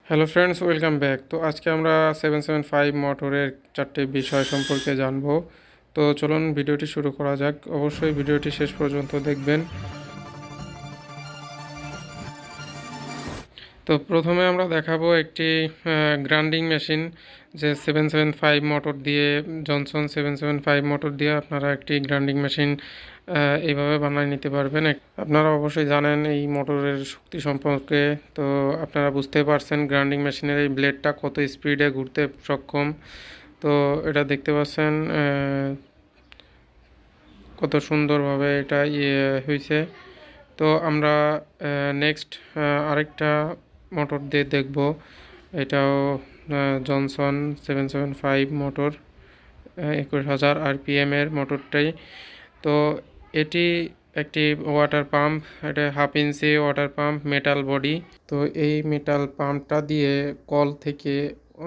Hello friends, welcome back. তো আজকে আমরা 775 মোটরের 4টি বিষয় সম্পর্কে জানবো। তো চলুন ভিডিওটি শুরু করা যাক। অবশ্যই ভিডিওটি শেষ পর্যন্ত দেখবেন। তো প্রথমে আমরা দেখাবো একটি গ্রাইন্ডিং মেশিন, যে 775 মোটর দিয়ে, জনসন 775 মোটর দিয়ে আপনারা একটি গ্রাইন্ডিং মেশিন এইভাবে বানিয়ে নিতে পারবেন। আপনারা অবশ্যই জানেন এই মোটরের শক্তি সম্পর্কে। তো আপনারা বুঝতে পারছেন গ্রাইন্ডিং মেশিনের এই ব্লেডটা কত স্পিডে ঘুরতে সক্ষম। তো এটা দেখতে পাচ্ছেন কত সুন্দরভাবে এটা হয়েছে। তো আমরা নেক্সট আরেকটা মোটর দিয়ে দেখব। এটাও জনসন 775 মোটর, 21,000 আরপিএমের মোটরটাই। তো এটি একটি ওয়াটার পাম্প, এটা 1/2 ইঞ্চি ওয়াটার পাম্প, মেটাল বডি। তো এই মেটাল পাম্পটা দিয়ে কল থেকে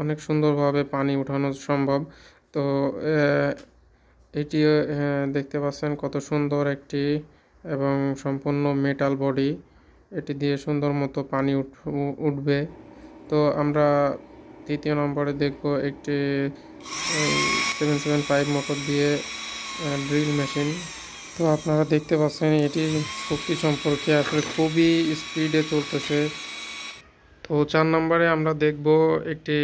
অনেক সুন্দরভাবে পানি উঠানো সম্ভব। তো এটি দেখতে পাচ্ছেন কত সুন্দর একটি এবং সম্পূর্ণ মেটাল বডি। এটি দিয়ে সুন্দর মতো পানি উঠবে। তো আমরা তৃতীয় নম্বরে দেখব একটি 775 মোটর দিয়ে ড্রিল মেশিন। তো আপনারা দেখতে পাচ্ছেন এটি শক্তি সম্পর্কে আসলে খুবই স্পিডে চলতেছে। তো 4 নম্বরে আমরা দেখব একটি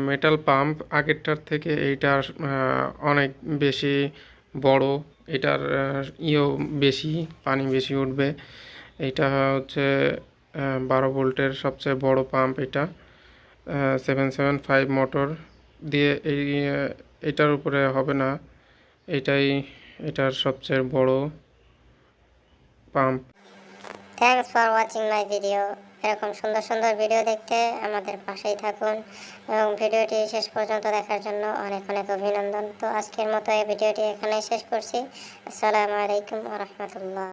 মেটাল পাম্প। আগেরটার থেকে এইটার অনেক বেশি বড়। এটার বেশি, পানি বেশি উঠবে। এইটা হচ্ছে 12 ভোল্টের সবচেয়ে বড় পাম্প। এটা 775 মোটর দিয়ে এটার উপরে হবে না। এটাই এটার সবচেয়ে বড় pump. Thanks for watching my video. এরকম সুন্দর সুন্দর ভিডিও দেখতে আমাদের পাশেই থাকুন এবং ভিডিওটি শেষ পর্যন্ত দেখার জন্য অনেক অনেক অভিনন্দন। তো আজকের মতো এই ভিডিওটি এখানেই শেষ করছি। আসসালামু আলাইকুম ওয়া রাহমাতুল্লাহ।